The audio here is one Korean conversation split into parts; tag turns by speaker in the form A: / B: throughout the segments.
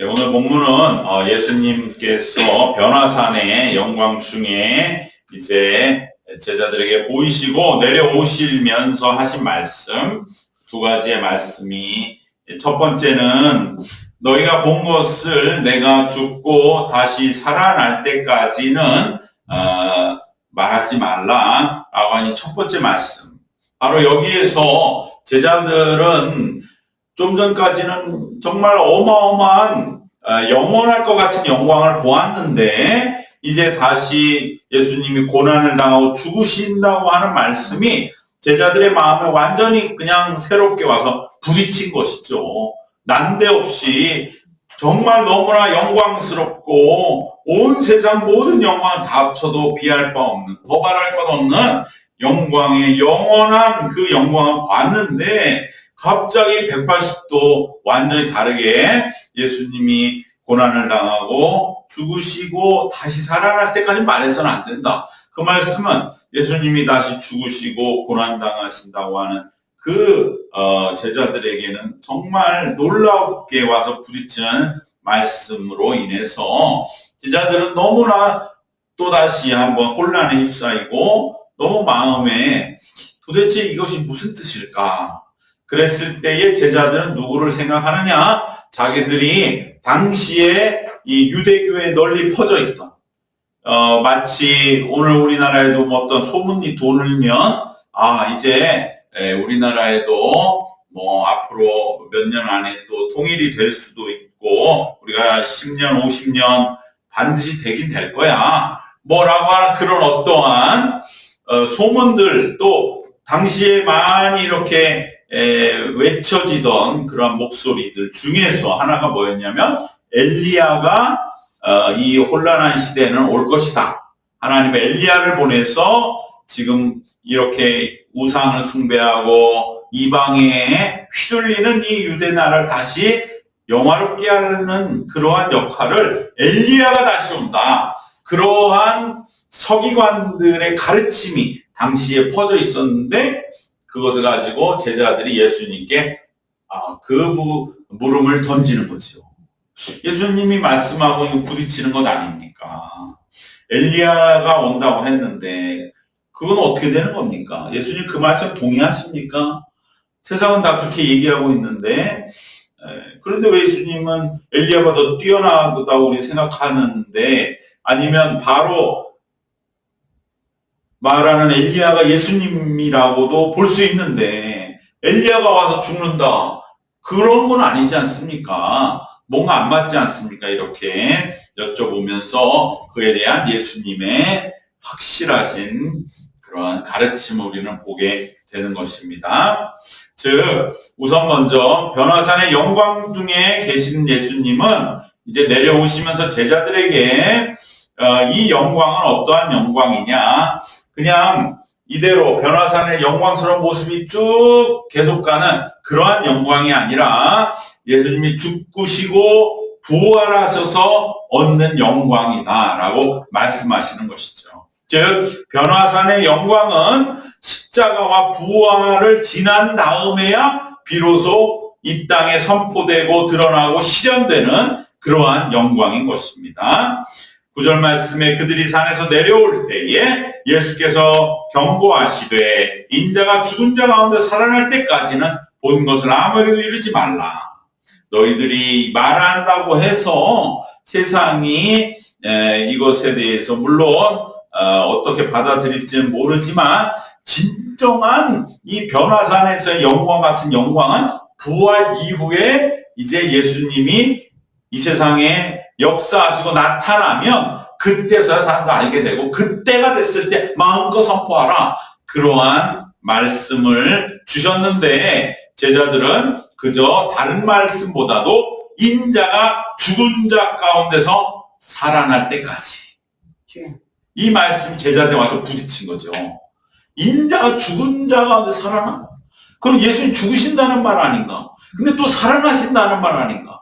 A: 네, 오늘 본문은 예수님께서 변화산의 영광 중에 이제 제자들에게 보이시고 내려오시면서 하신 말씀, 두 가지의 말씀이, 첫 번째는 너희가 본 것을 내가 죽고 다시 살아날 때까지는 말하지 말라라고 하니 첫 번째 말씀. 바로 여기에서 제자들은 좀 전까지는 정말 어마어마한 영원할 것 같은 영광을 보았는데 이제 다시 예수님이 고난을 당하고 죽으신다고 하는 말씀이 제자들의 마음에 완전히 그냥 새롭게 와서 부딪힌 것이죠. 난데없이 정말 너무나 영광스럽고 온 세상 모든 영광을 다 합쳐도 비할 바 없는, 더발할 것 없는 영광의 영원한 그 영광을 봤는데 갑자기 180도 완전히 다르게 예수님이 고난을 당하고 죽으시고 다시 살아날 때까지 말해서는 안 된다. 그 말씀은 예수님이 다시 죽으시고 고난당하신다고 하는 그 제자들에게는 정말 놀랍게 와서 부딪히는 말씀으로 인해서 제자들은 너무나 또다시 한번 혼란에 휩싸이고 너무 마음에 도대체 이것이 무슨 뜻일까? 그랬을 때에 제자들은 누구를 생각하느냐? 자기들이 당시에 이 유대교에 널리 퍼져 있던 마치 오늘 우리나라에도 뭐 어떤 소문이 돌면 이제 우리나라에도 뭐 앞으로 몇 년 안에 또 통일이 될 수도 있고 우리가 10년, 50년 반드시 되긴 될 거야. 뭐라고 하는 그런 어떠한 소문들 또 당시에 많이 이렇게 외쳐지던 그런 목소리들 중에서 하나가 뭐였냐면 엘리야가 이 혼란한 시대는 올 것이다. 하나님의 엘리야를 보내서 지금 이렇게 우상을 숭배하고 이방에 휘둘리는 이 유대 나라를 다시 영화롭게 하는 그러한 역할을 엘리야가 다시 온다. 그러한 서기관들의 가르침이 당시에 퍼져 있었는데 그것을 가지고 제자들이 예수님께 그 물음을 던지는 거죠. 예수님이 말씀하고 부딪히는 것 아닙니까? 엘리야가 온다고 했는데 그건 어떻게 되는 겁니까? 예수님 그 말씀 동의하십니까? 세상은 다 그렇게 얘기하고 있는데 그런데 왜 예수님은 엘리야보다 더 뛰어나다고 우리 생각하는데 아니면 바로 말하는 엘리야가 예수님이라고도 볼 수 있는데 엘리야가 와서 죽는다. 그런 건 아니지 않습니까? 뭔가 안 맞지 않습니까? 이렇게 여쭤보면서 그에 대한 예수님의 확실하신 그러한 가르침을 우리는 보게 되는 것입니다. 즉 우선 먼저 변화산의 영광 중에 계신 예수님은 이제 내려오시면서 제자들에게 이 영광은 어떠한 영광이냐 그냥 이대로 변화산의 영광스러운 모습이 쭉 계속 가는 그러한 영광이 아니라 예수님이 죽으시고 부활하셔서 얻는 영광이다라고 말씀하시는 것이죠. 즉 변화산의 영광은 십자가와 부활을 지난 다음에야 비로소 이 땅에 선포되고 드러나고 실현되는 그러한 영광인 것입니다. 9절 말씀에 그들이 산에서 내려올 때에 예수께서 경고하시되 인자가 죽은 자 가운데 살아날 때까지는 본 것을 아무에게도 이르지 말라. 너희들이 말한다고 해서 세상이 이것에 대해서 물론 어떻게 받아들일지는 모르지만 진정한 이 변화산에서의 영광 같은 영광은 부활 이후에 이제 예수님이 이 세상에 역사하시고 나타나면 그때서야 사람도 알게 되고 그때가 됐을 때 마음껏 선포하라. 그러한 말씀을 주셨는데 제자들은 그저 다른 말씀보다도 인자가 죽은 자 가운데서 살아날 때까지 이 말씀 제자들 와서 부딪힌 거죠. 인자가 죽은 자 가운데 살아나? 그럼 예수님 죽으신다는 말 아닌가? 근데 또 살아나신다는 말 아닌가?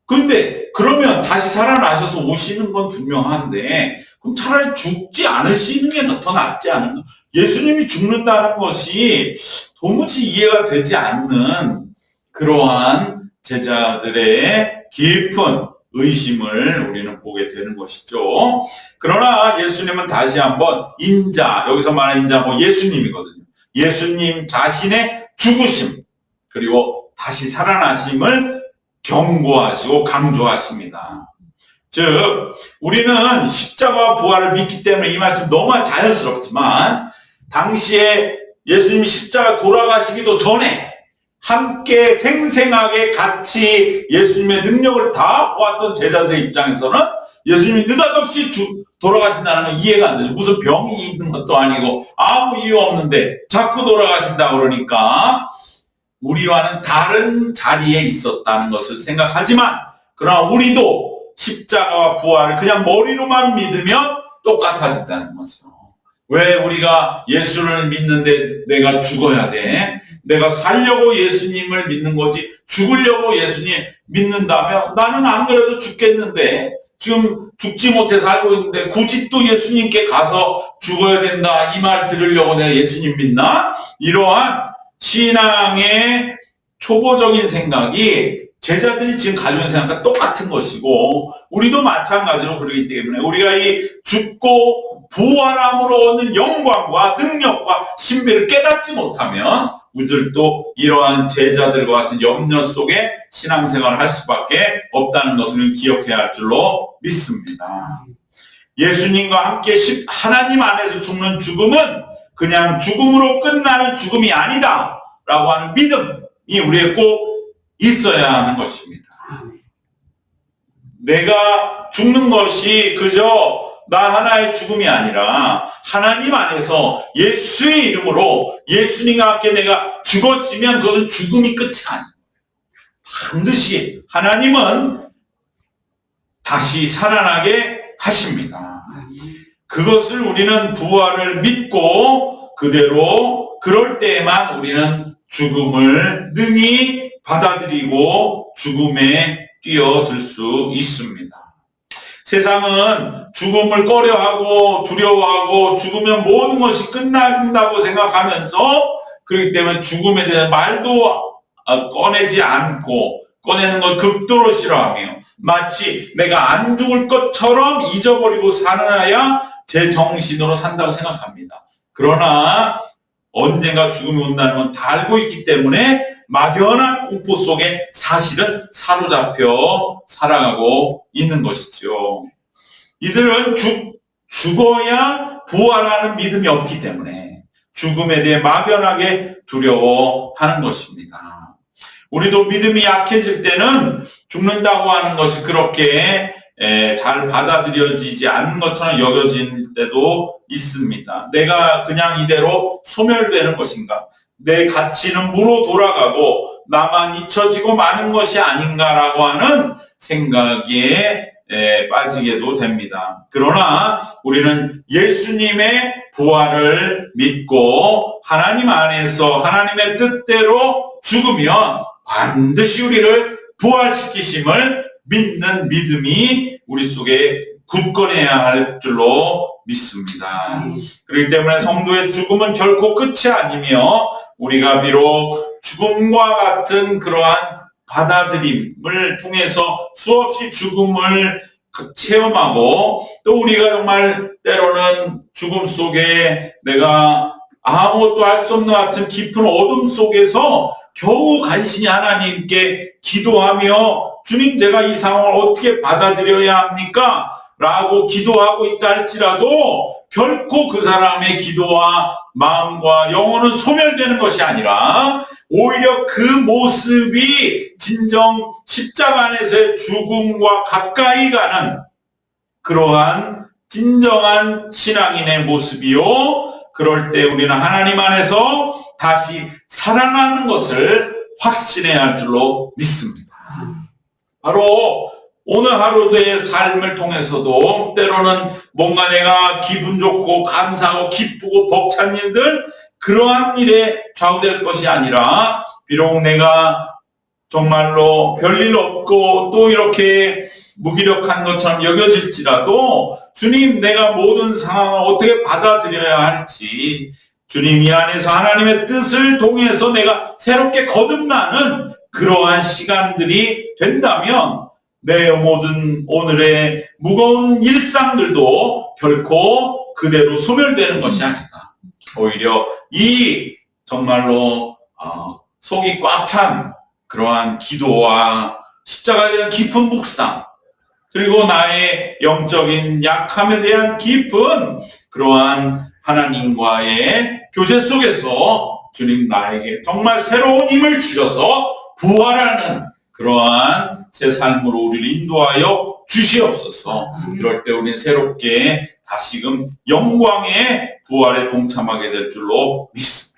A: 그런데 그러면 다시 살아나셔서 오시는 건 분명한데 그럼 차라리 죽지 않으시는 게 더 낫지 않은가? 예수님이 죽는다는 것이 도무지 이해가 되지 않는 그러한 제자들의 깊은 의심을 우리는 보게 되는 것이죠. 그러나 예수님은 다시 한번 인자, 여기서 말하는 인자 뭐 예수님이거든요. 예수님 자신의 죽으심 그리고 다시 살아나심을 경고하시고 강조하십니다. 즉 우리는 십자가 부활을 믿기 때문에 이 말씀 너무 자연스럽지만 당시에 예수님이 십자가 돌아가시기도 전에 함께 생생하게 같이 예수님의 능력을 다 보았던 제자들의 입장에서는 예수님이 느닷없이 돌아가신다는 건 이해가 안 되죠. 무슨 병이 있는 것도 아니고 아무 이유 없는데 자꾸 돌아가신다 그러니까 우리와는 다른 자리에 있었다는 것을 생각하지만 그러나 우리도 십자가와 부활을 그냥 머리로만 믿으면 똑같아진다는 거죠. 왜 우리가 예수를 믿는데 내가 죽어야 돼? 내가 살려고 예수님을 믿는 거지 죽으려고 예수님 믿는다면 나는 안 그래도 죽겠는데 지금 죽지 못해 살고 있는데 굳이 또 예수님께 가서 죽어야 된다 이 말 들으려고 내가 예수님 믿나? 이러한 신앙의 초보적인 생각이 제자들이 지금 가지고 있는 생각과 똑같은 것이고 우리도 마찬가지로 그러기 때문에 우리가 이 죽고 부활함으로 얻는 영광과 능력과 신비를 깨닫지 못하면 우리들도 이러한 제자들과 같은 염려 속에 신앙생활을 할 수밖에 없다는 것을 기억해야 할 줄로 믿습니다. 예수님과 함께 하나님 안에서 죽는 죽음은 그냥 죽음으로 끝나는 죽음이 아니다 라고 하는 믿음이 우리에 꼭 있어야 하는 것입니다. 내가 죽는 것이 그저 나 하나의 죽음이 아니라 하나님 안에서 예수의 이름으로 예수님과 함께 내가 죽어지면 그것은 죽음이 끝이 아니에요. 반드시 하나님은 다시 살아나게 하십니다. 그것을 우리는 부활을 믿고 그대로 그럴 때에만 우리는 죽음을 능히 받아들이고 죽음에 뛰어들 수 있습니다. 세상은 죽음을 꺼려하고 두려워하고 죽으면 모든 것이 끝난다고 생각하면서 그렇기 때문에 죽음에 대한 말도 꺼내지 않고 꺼내는 걸 극도로 싫어하며 마치 내가 안 죽을 것처럼 잊어버리고 살아야 제 정신으로 산다고 생각합니다. 그러나 언젠가 죽음이 온다는 건 다 알고 있기 때문에 막연한 공포 속에 사실은 사로잡혀 살아가고 있는 것이죠. 이들은 죽어야 부활하는 믿음이 없기 때문에 죽음에 대해 막연하게 두려워하는 것입니다. 우리도 믿음이 약해질 때는 죽는다고 하는 것이 그렇게 잘 받아들여지지 않는 것처럼 여겨질 때도 있습니다. 내가 그냥 이대로 소멸되는 것인가? 내 가치는 무로 돌아가고 나만 잊혀지고 마는 것이 아닌가라고 하는 생각에 빠지게도 됩니다. 그러나 우리는 예수님의 부활을 믿고 하나님 안에서 하나님의 뜻대로 죽으면 반드시 우리를 부활시키심을 믿는 믿음이 우리 속에 굳건해야 할 줄로 믿습니다. 그렇기 때문에 성도의 죽음은 결코 끝이 아니며 우리가 비록 죽음과 같은 그러한 받아들임을 통해서 수없이 죽음을 체험하고 또 우리가 정말 때로는 죽음 속에 내가 아무것도 할 수 없는 것 같은 깊은 어둠 속에서 겨우 간신히 하나님께 기도하며 주님 제가 이 상황을 어떻게 받아들여야 합니까? 라고 기도하고 있다 할지라도 결코 그 사람의 기도와 마음과 영혼은 소멸되는 것이 아니라 오히려 그 모습이 진정 십자가 안에서의 죽음과 가까이 가는 그러한 진정한 신앙인의 모습이요. 그럴 때 우리는 하나님 안에서 다시 살아나는 것을 확신해야 할 줄로 믿습니다. 바로 오늘 하루의 삶을 통해서도 때로는 뭔가 내가 기분 좋고 감사하고 기쁘고 벅찬 일들 그러한 일에 좌우될 것이 아니라 비록 내가 정말로 별일 없고 또 이렇게 무기력한 것처럼 여겨질지라도 주님 내가 모든 상황을 어떻게 받아들여야 할지 주님 이 안에서 하나님의 뜻을 통해서 내가 새롭게 거듭나는 그러한 시간들이 된다면 내 모든 오늘의 무거운 일상들도 결코 그대로 소멸되는 것이 아니다. 오히려 이 정말로 속이 꽉 찬 그러한 기도와 십자가에 대한 깊은 묵상, 그리고 나의 영적인 약함에 대한 깊은 그러한 하나님과의 교제 속에서 주님 나에게 정말 새로운 힘을 주셔서 부활하는 그러한 새 삶으로 우리를 인도하여 주시옵소서. 그럴 때 우리는 새롭게 다시금 영광의 부활에 동참하게 될 줄로 믿습니다.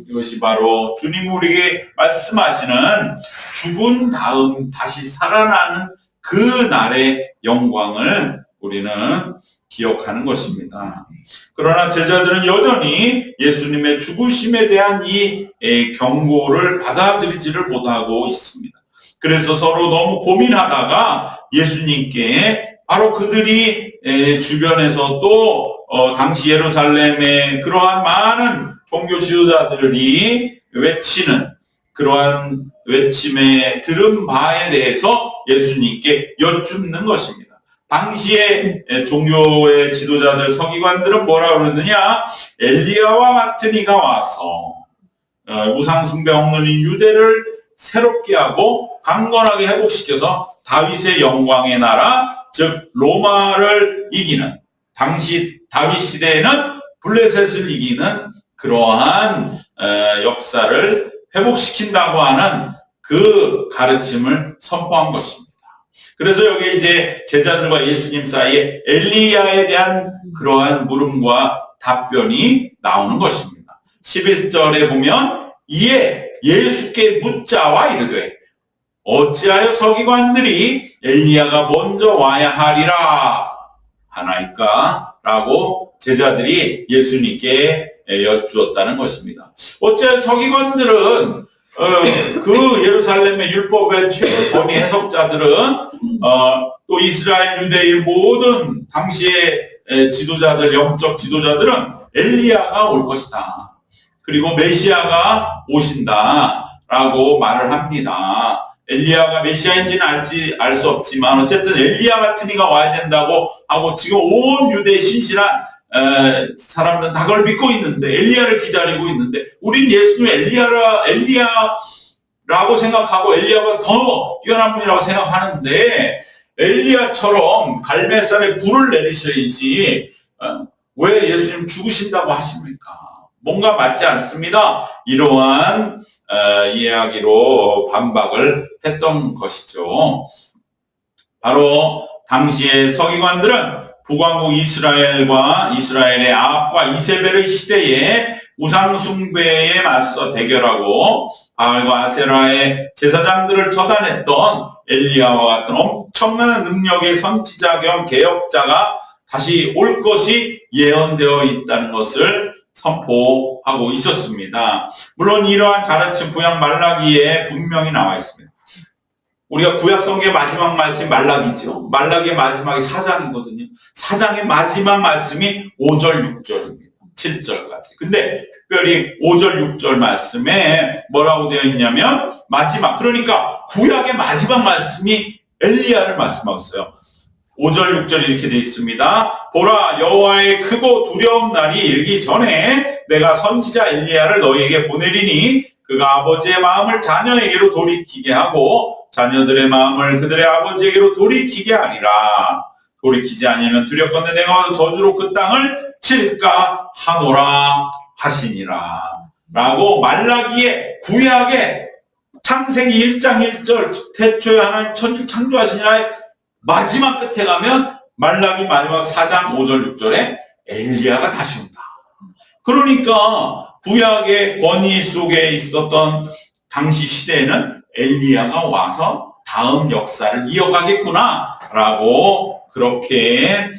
A: 이것이 바로 주님 우리에게 말씀하시는 죽은 다음 다시 살아나는 그 날의 영광을 우리는 기억하는 것입니다. 그러나 제자들은 여전히 예수님의 죽으심에 대한 이 경고를 받아들이지를 못하고 있습니다. 그래서 서로 너무 고민하다가 예수님께 바로 그들이 주변에서 또 당시 예루살렘의 그러한 많은 종교 지도자들이 외치는 그러한 외침에 들은 바에 대해서 예수님께 여쭙는 것입니다. 당시에 종교의 지도자들, 서기관들은 뭐라고 그러느냐? 엘리야와 같은 이가 와서 우상숭배 없는 유대를 새롭게 하고 강건하게 회복시켜서 다윗의 영광의 나라, 즉 로마를 이기는, 당시 다윗 시대에는 블레셋을 이기는 그러한 역사를 회복시킨다고 하는 그 가르침을 선포한 것입니다. 그래서 여기 이제 제자들과 예수님 사이에 엘리야에 대한 그러한 물음과 답변이 나오는 것입니다. 11절에 보면 이에 예수께 묻자와 이르되 어찌하여 서기관들이 엘리야가 먼저 와야 하리라 하나이까? 라고 제자들이 예수님께 여쭈었다는 것입니다. 어찌하여 서기관들은 그 예루살렘의 율법의 최고 권위 해석자들은 또 이스라엘 유대의 모든 당시의 지도자들, 영적 지도자들은 엘리야가 올 것이다. 그리고 메시아가 오신다라고 말을 합니다. 엘리야가 메시아인지는 알 수 없지만 어쨌든 엘리야 같은 이가 와야 된다고 하고 지금 온 유대의 신실한 사람들은 다 그걸 믿고 있는데 엘리야를 기다리고 있는데 우린 예수님을 엘리야라고 생각하고 엘리야가 더 뛰어난 분이라고 생각하는데 엘리야처럼 갈멜산에 불을 내리셔야지 왜 예수님 죽으신다고 하십니까? 뭔가 맞지 않습니다. 이러한 이야기로 반박을 했던 것이죠. 바로 당시의 서기관들은 북왕국 이스라엘과 이스라엘의 아합과 이세벨의 시대에 우상숭배에 맞서 대결하고 바알과 아세라의 제사장들을 처단했던 엘리야와 같은 엄청난 능력의 선지자 겸 개혁자가 다시 올 것이 예언되어 있다는 것을 선포하고 있었습니다. 물론 이러한 가르침 구약 말라기에 분명히 나와 있습니다. 우리가 구약 성경의 마지막 말씀이 말라기죠. 말라기의 마지막이 4장이거든요. 4장의 마지막 말씀이 5절, 6절입니다. 7절까지. 근데 특별히 5절, 6절 말씀에 뭐라고 되어 있냐면 마지막, 그러니까 구약의 마지막 말씀이 엘리야를 말씀하고 있어요. 5절, 6절이 이렇게 되어 있습니다. 보라, 여호와의 크고 두려운 날이 일기 전에 내가 선지자 엘리야를 너희에게 보내리니 그가 아버지의 마음을 자녀에게로 돌이키게 하고 자녀들의 마음을 그들의 아버지에게로 돌이키게 하리라. 돌이키지 아니하면 두렵건대 내가 와서 저주로 그 땅을 칠까 하노라 하시니라. 라고 말라기의 구약의 창세기 1장 1절 태초에 하나님 천지를 창조하시니라의 마지막 끝에 가면 말라기 마지막 4장 5절 6절에 엘리야가 다시 온다. 그러니까 구약의 권위 속에 있었던 당시 시대에는 엘리야가 와서 다음 역사를 이어가겠구나 라고 그렇게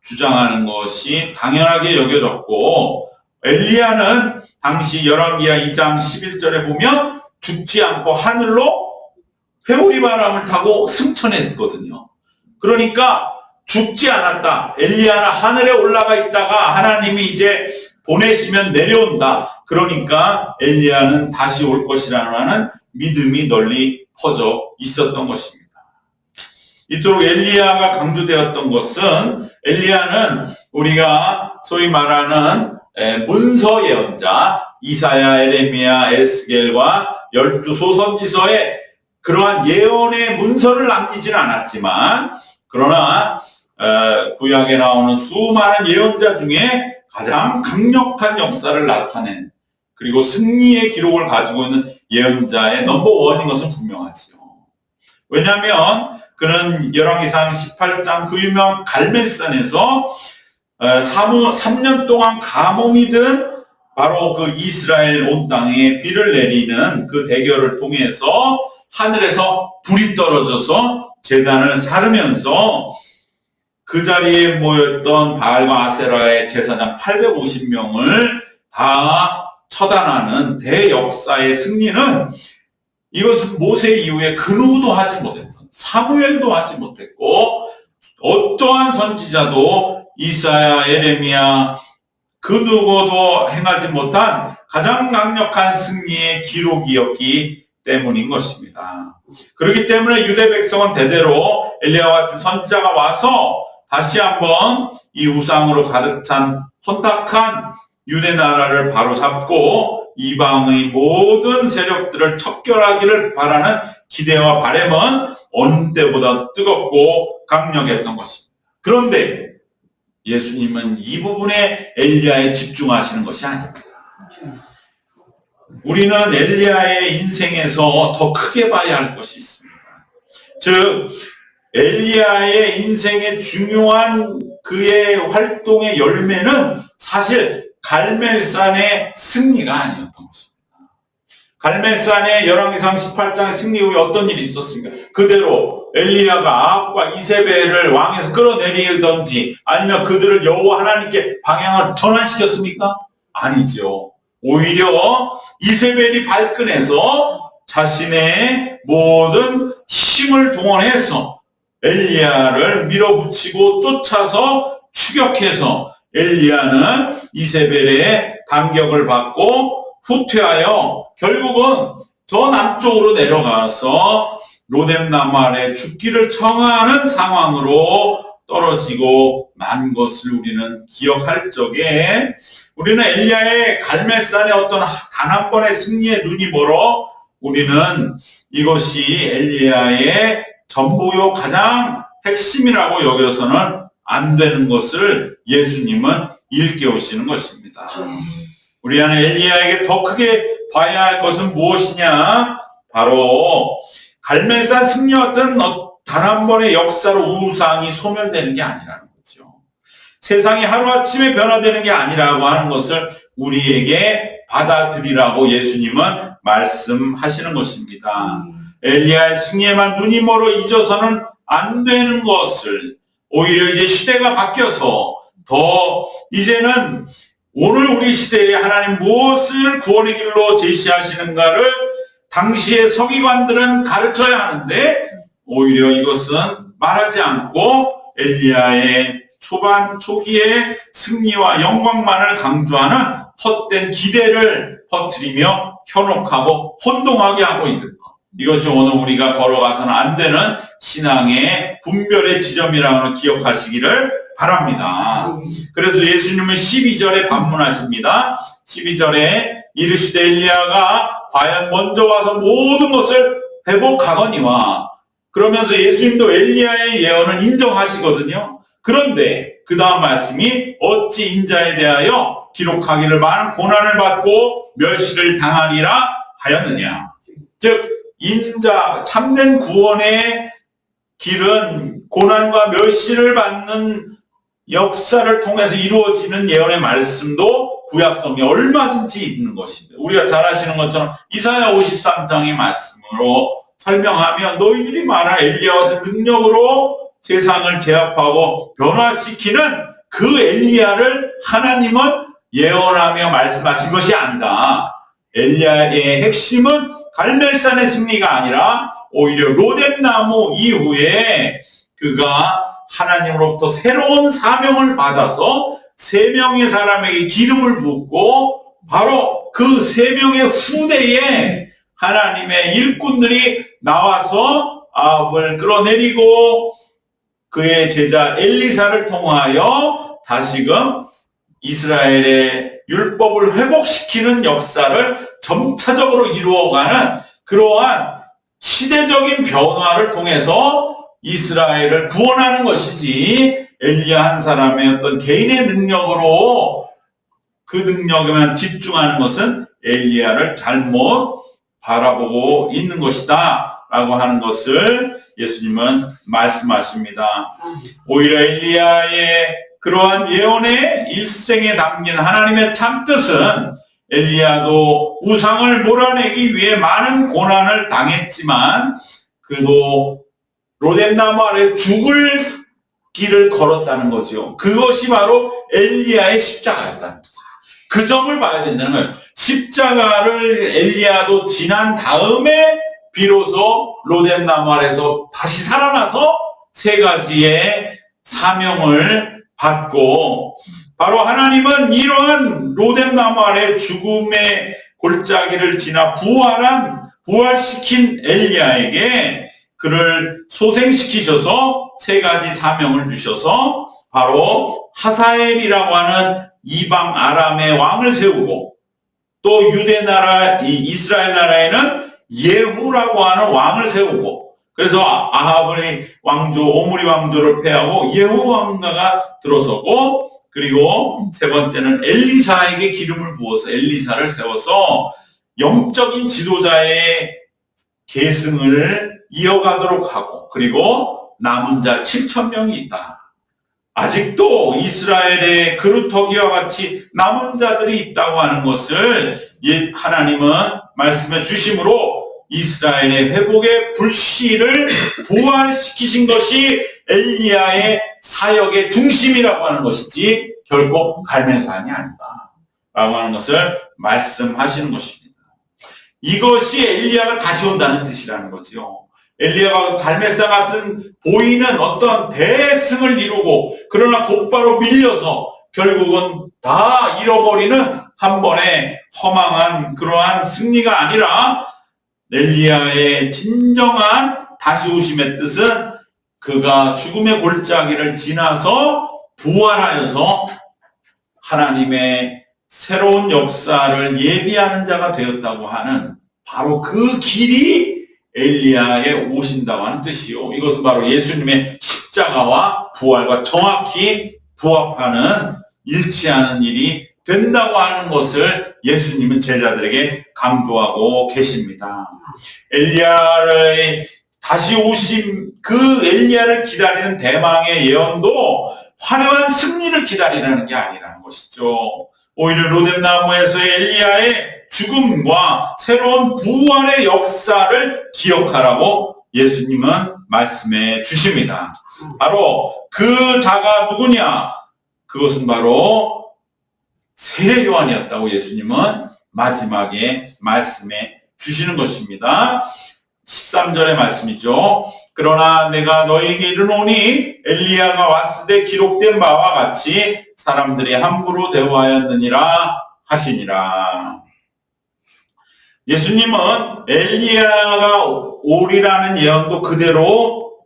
A: 주장하는 것이 당연하게 여겨졌고, 엘리야는 당시 열왕기하 2장 11절에 보면 죽지 않고 하늘로 회오리 바람을 타고 승천했거든요. 그러니까 죽지 않았다. 엘리야는 하늘에 올라가 있다가 하나님이 이제 보내시면 내려온다. 그러니까 엘리야는 다시 올 것이라는 믿음이 널리 퍼져 있었던 것입니다. 이토록 엘리야가 강조되었던 것은, 엘리야는 우리가 소위 말하는 문서 예언자 이사야, 에레미야, 에스겔과 12 소선지서에 그러한 예언의 문서를 남기지는 않았지만, 그러나 구약에 나오는 수많은 예언자 중에 가장 강력한 역사를 나타낸, 그리고 승리의 기록을 가지고 있는 예언자의 넘버원인 것은 분명하지요. 왜냐하면 그는 열왕기상 18장 그 유명한 갈멜산에서 3년 동안 가뭄이 든 바로 그 이스라엘 온 땅에 비를 내리는 그 대결을 통해서 하늘에서 불이 떨어져서 제단을 사르면서 그 자리에 모였던 바알과 아세라의 제사장 850명을 다 처단하는 대역사의 승리는, 이것은 모세 이후에 그 누구도 하지 못했던, 사무엘도 하지 못했고 어떠한 선지자도 이사야, 에레미야 그 누구도 행하지 못한 가장 강력한 승리의 기록이었기 때문인 것입니다. 그렇기 때문에 유대 백성은 대대로 엘리야와 같은 선지자가 와서 다시 한번 이 우상으로 가득 찬 혼탁한 유대 나라를 바로잡고 이방의 모든 세력들을 척결하기를 바라는 기대와 바람은 어느 때보다 뜨겁고 강력했던 것입니다. 그런데 예수님은 이 부분에 엘리야에 집중하시는 것이 아닙니다. 우리는 엘리야의 인생에서 더 크게 봐야 할 것이 있습니다. 즉, 엘리야의 인생의 중요한 그의 활동의 열매는 사실 갈멜산의 승리가 아니었던 것입니다. 갈멜산의 열왕기상 18장의 승리 후에 어떤 일이 있었습니까? 그대로 엘리야가 아합과 이세벨을 왕에서 끌어내리던지 아니면 그들을 여호와 하나님께 방향을 전환시켰습니까? 아니죠. 오히려 이세벨이 발끈해서 자신의 모든 힘을 동원해서 엘리야를 밀어붙이고 쫓아서 추격해서 엘리야는 이세벨의 반격을 받고 후퇴하여 결국은 저 남쪽으로 내려가서 로뎀나무 아래 죽기를 청하는 상황으로 떨어지고 만 것을 우리는 기억할 적에, 우리는 엘리야의 갈멜산의 어떤 단 한 번의 승리에 눈이 멀어 우리는 이것이 엘리야의 전부요 가장 핵심이라고 여겨서는 안 되는 것을 예수님은 일깨우시는 것입니다. 우리 안에 엘리야에게 더 크게 봐야 할 것은 무엇이냐? 바로 갈멜산 승리와 같은 단 한 번의 역사로 우상이 소멸되는 게 아니라는 거죠. 세상이 하루아침에 변화되는 게 아니라고 하는 것을 우리에게 받아들이라고 예수님은 말씀하시는 것입니다. 엘리야의 승리에만 눈이 멀어 잊어서는 안 되는 것을, 오히려 이제 시대가 바뀌어서 더 이제는 오늘 우리 시대에 하나님 무엇을 구원의 길로 제시하시는가를 당시의 서기관들은 가르쳐야 하는데, 오히려 이것은 말하지 않고 엘리야의 초기의 승리와 영광만을 강조하는 헛된 기대를 퍼뜨리며 현혹하고 혼동하게 하고 있는 것. 이것이 오늘 우리가 걸어가서는 안 되는 신앙의 분별의 지점이라고 기억하시기를 바랍니다. 그래서 예수님은 12절에 반문하십니다. 12절에 이르시되 엘리야가 과연 먼저 와서 모든 것을 회복하거니와, 그러면서 예수님도 엘리야의 예언을 인정하시거든요. 그런데 그 다음 말씀이 어찌 인자에 대하여 기록하기를 많은 고난을 받고 멸시를 당하리라 하였느냐. 즉 인자, 참된 구원의 길은 고난과 멸시를 받는 역사를 통해서 이루어지는 예언의 말씀도 구약성에 얼마든지 있는 것입니다. 우리가 잘 아시는 것처럼 이사야 53장의 말씀으로 설명하면 너희들이 말한 엘리야와 같은 능력으로 세상을 제압하고 변화시키는 그 엘리야를 하나님은 예언하며 말씀하신 것이 아니다. 엘리야의 핵심은 갈멜산의 승리가 아니라 오히려 로뎀나무 이후에 그가 하나님으로부터 새로운 사명을 받아서 3명의 사람에게 기름을 붓고 바로 그 3명의 후대에 하나님의 일꾼들이 나와서 아합을 끌어내리고 그의 제자 엘리사를 통하여 다시금 이스라엘의 율법을 회복시키는 역사를 점차적으로 이루어가는 그러한 시대적인 변화를 통해서 이스라엘을 구원하는 것이지, 엘리야 한 사람의 어떤 개인의 능력으로 그 능력에만 집중하는 것은 엘리야를 잘못 바라보고 있는 것이다 라고 하는 것을 예수님은 말씀하십니다. 오히려 엘리야의 그러한 예언의 일생에 담긴 하나님의 참뜻은 엘리야도 우상을 몰아내기 위해 많은 고난을 당했지만 그도 로뎀나무 아래 죽을 길을 걸었다는 거죠. 그것이 바로 엘리야의 십자가였다는 거죠. 그 점을 봐야 된다는 거예요. 십자가를 엘리야도 지난 다음에 비로소 로뎀나무 아래서 다시 살아나서 세 가지의 사명을 받고, 바로 하나님은 이러한 로뎀나무 아래 죽음의 골짜기를 지나 부활시킨 엘리야에게 그를 소생시키셔서 세 가지 사명을 주셔서 바로 하사엘이라고 하는 이방 아람의 왕을 세우고, 또 유대 나라, 이스라엘 나라에는 예후라고 하는 왕을 세우고, 그래서 아합의 왕조, 오므리 왕조를 패하고 예후 왕가가 들어서고, 그리고 세 번째는 엘리사에게 기름을 부어서 엘리사를 세워서 영적인 지도자의 계승을 이어가도록 하고, 그리고 남은 자 7,000명이 있다. 아직도 이스라엘의 그루터기와 같이 남은 자들이 있다고 하는 것을 하나님은 말씀해 주심으로 이스라엘의 회복의 불씨를 부활시키신 것이 엘리야의 사역의 중심이라고 하는 것이지 결코 갈멜산이 아니다 라고 하는 것을 말씀하시는 것입니다. 이것이 엘리야가 다시 온다는 뜻이라는 거죠. 엘리야가 갈멜산 같은 보이는 어떤 대승을 이루고 그러나 곧바로 밀려서 결국은 다 잃어버리는 한 번의 허망한 그러한 승리가 아니라, 엘리야의 진정한 다시 오심의 뜻은 그가 죽음의 골짜기를 지나서 부활하여서 하나님의 새로운 역사를 예비하는 자가 되었다고 하는 바로 그 길이 엘리야에 오신다고 하는 뜻이요. 이것은 바로 예수님의 십자가와 부활과 정확히 부합하는 일치하는 일이 된다고 하는 것을 예수님은 제자들에게 강조하고 계십니다. 엘리야의 다시 오심, 그 엘리야를 기다리는 대망의 예언도 화려한 승리를 기다리라는 게 아니라는 것이죠. 오히려 로뎀나무에서의 엘리야의 죽음과 새로운 부활의 역사를 기억하라고 예수님은 말씀해 주십니다. 바로 그 자가 누구냐? 그것은 바로 세례 요한이었다고 예수님은 마지막에 말씀해 주시는 것입니다. 13절의 말씀이죠. 그러나 내가 너희에게 이르노니 엘리야가 왔을 때 기록된 바와 같이 사람들이 함부로 대우하였느니라 하시니라. 예수님은 엘리야가 오리라는 예언도 그대로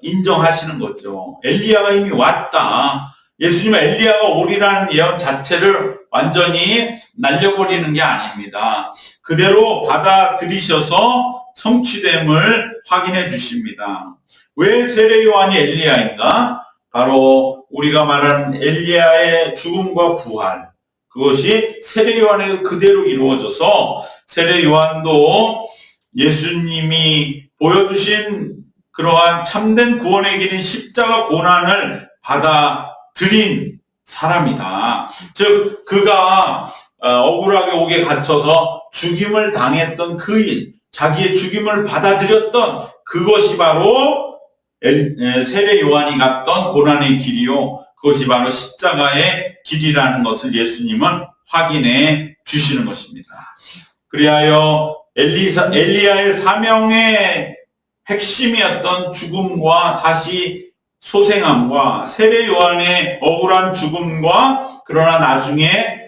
A: 인정하시는 거죠. 엘리야가 이미 왔다. 예수님은 엘리야가 오리라는 예언 자체를 완전히 날려버리는 게 아닙니다. 그대로 받아들이셔서 성취됨을 확인해 주십니다. 왜 세례 요한이 엘리야인가? 바로 우리가 말하는 엘리야의 죽음과 부활, 그것이 세례 요한에 그대로 이루어져서 세례 요한도 예수님이 보여주신 그러한 참된 구원의 길인 십자가 고난을 받아들인 사람이다. 즉 그가 억울하게 옥에 갇혀서 죽임을 당했던 그 일, 자기의 죽임을 받아들였던 그것이 바로 세례 요한이 갔던 고난의 길이요, 그것이 바로 십자가의 길이라는 것을 예수님은 확인해 주시는 것입니다. 그리하여 엘리야의 사명의 핵심이었던 죽음과 다시 소생함과 세례 요한의 억울한 죽음과 그러나 나중에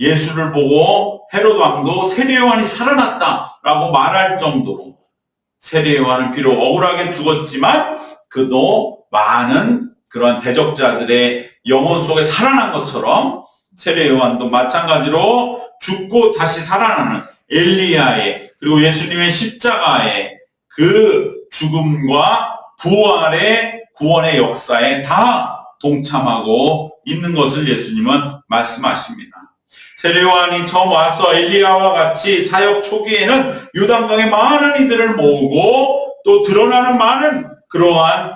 A: 예수를 보고 헤로드 왕도 세례 요한이 살아났다라고 말할 정도로 세례 요한은 비록 억울하게 죽었지만 그도 많은 그러한 대적자들의 영혼 속에 살아난 것처럼 세례 요한도 마찬가지로 죽고 다시 살아나는 엘리야의 그리고 예수님의 십자가의 그 죽음과 부활의 구원의 역사에 다 동참하고 있는 것을 예수님은 말씀하십니다. 세례 요한이 처음 와서 엘리야와 같이 사역 초기에는 요단강에 많은 이들을 모으고 또 드러나는 많은 그러한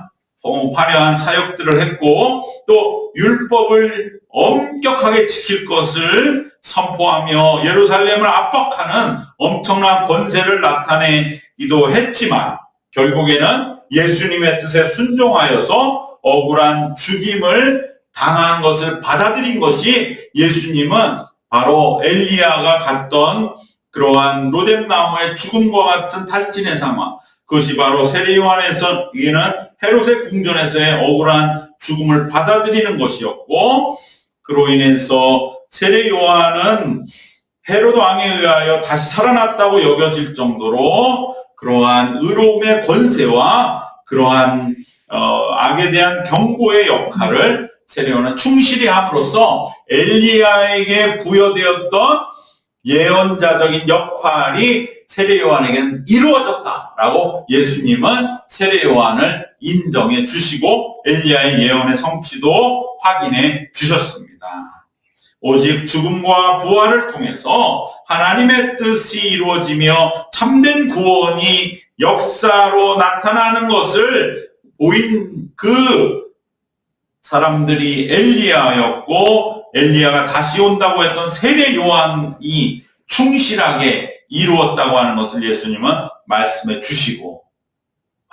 A: 화려한 사역들을 했고 또 율법을 엄격하게 지킬 것을 선포하며 예루살렘을 압박하는 엄청난 권세를 나타내기도 했지만 결국에는 예수님의 뜻에 순종하여서 억울한 죽임을 당한 것을 받아들인 것이 예수님은 바로 엘리야가 갔던 그러한 로뎀나무의 죽음과 같은 탈진의 상황, 그것이 바로 세례 요한에서 이는 헤롯의 궁전에서의 억울한 죽음을 받아들이는 것이었고, 그로 인해서 세례 요한은 헤롯 왕에 의하여 다시 살아났다고 여겨질 정도로 그러한 의로움의 권세와 그러한 악에 대한 경고의 역할을 세례 요한은 충실히 함으로써 엘리야에게 부여되었던 예언자적인 역할이 세례 요한에게는 이루어졌다라고 예수님은 세례 요한을 인정해 주시고 엘리야의 예언의 성취도 확인해 주셨습니다. 오직 죽음과 부활을 통해서 하나님의 뜻이 이루어지며 참된 구원이 역사로 나타나는 것을 보인 그 사람들이 엘리야였고, 엘리야가 다시 온다고 했던 세례 요한이 충실하게 이루었다고 하는 것을 예수님은 말씀해 주시고,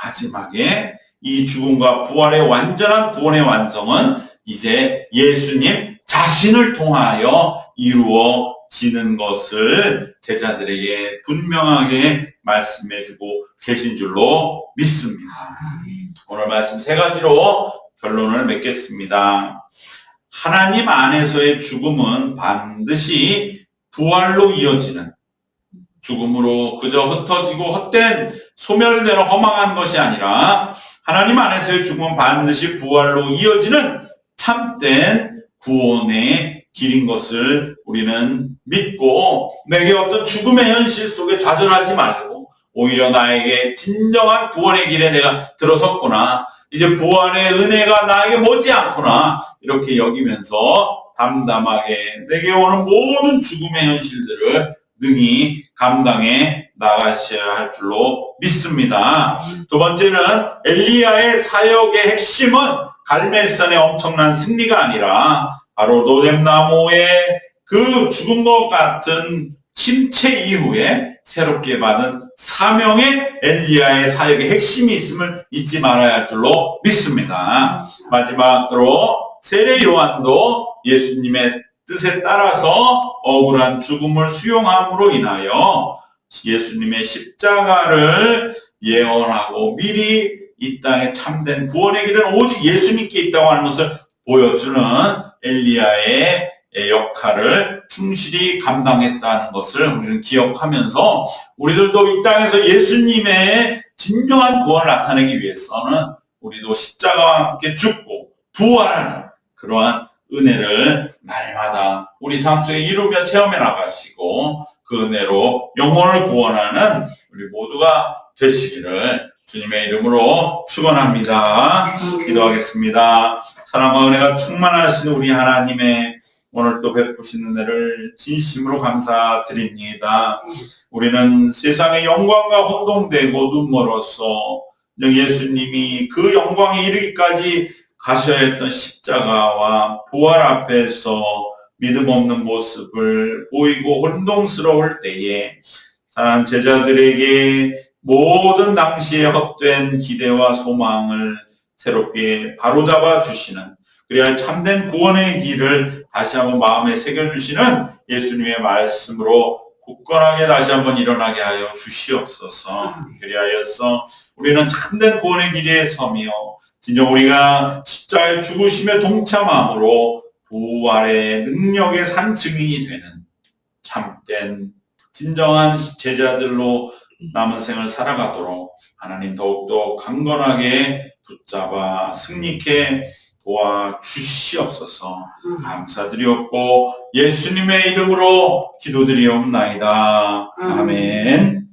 A: 마지막에 이 죽음과 부활의 완전한 구원의 완성은 이제 예수님 자신을 통하여 이루어지는 것을 제자들에게 분명하게 말씀해 주고 계신 줄로 믿습니다. 오늘 말씀 세 가지로 결론을 맺겠습니다. 하나님 안에서의 죽음은 반드시 부활로 이어지는, 죽음으로 그저 흩어지고 헛된 소멸되는 허망한 것이 아니라 하나님 안에서의 죽음은 반드시 부활로 이어지는 참된 구원의 길인 것을 우리는 믿고, 내게 어떤 죽음의 현실 속에 좌절하지 말고 오히려 나에게 진정한 구원의 길에 내가 들어섰구나, 이제 부활의 은혜가 나에게 머지않구나, 이렇게 여기면서 담담하게 내게 오는 모든 죽음의 현실들을 능히 감당해 나가셔야 할 줄로 믿습니다. 두 번째는 엘리야의 사역의 핵심은 갈멜산의 엄청난 승리가 아니라 바로 로뎀나무의 그 죽은 것 같은 침체 이후에 새롭게 받은 사명의 엘리야의 사역의 핵심이 있음을 잊지 말아야 할 줄로 믿습니다. 마지막으로 세례 요한도 예수님의 뜻에 따라서 억울한 죽음을 수용함으로 인하여 예수님의 십자가를 예언하고 미리 이 땅에 참된 구원의 길은 오직 예수님께 있다고 하는 것을 보여주는 엘리야의 역할을 충실히 감당했다는 것을 우리는 기억하면서 우리들도 이 땅에서 예수님의 진정한 구원을 나타내기 위해서는 우리도 십자가와 함께 죽고 부활하는 그러한 은혜를 날마다 우리 삶 속에 이루며 체험해 나가시고 그 은혜로 영혼을 구원하는 우리 모두가 되시기를 주님의 이름으로 축원합니다. 기도하겠습니다. 사랑과 은혜가 충만하신 우리 하나님의 오늘 또 베푸신 은혜를 진심으로 감사드립니다. 우리는 세상의 영광과 혼동되고 눈멀어서 예수님이 그 영광에 이르기까지 가셔야 했던 십자가와 부활 앞에서 믿음 없는 모습을 보이고 혼동스러울 때에 사랑하는 제자들에게 모든 당시에 헛된 기대와 소망을 새롭게 바로잡아 주시는, 그래야 참된 구원의 길을 다시 한번 마음에 새겨주시는 예수님의 말씀으로 굳건하게 다시 한번 일어나게 하여 주시옵소서. 그리하여서 우리는 참된 구원의 길에 서며 진정 우리가 십자가의 죽으심에 동참함으로 부활의 능력의 산증인이 되는 된 진정한 제자들로 남은 생을 살아가도록 하나님 더욱더 강건하게 붙잡아 승리케 도와주시옵소서. 감사드리옵고 예수님의 이름으로 기도드리옵나이다. 아멘.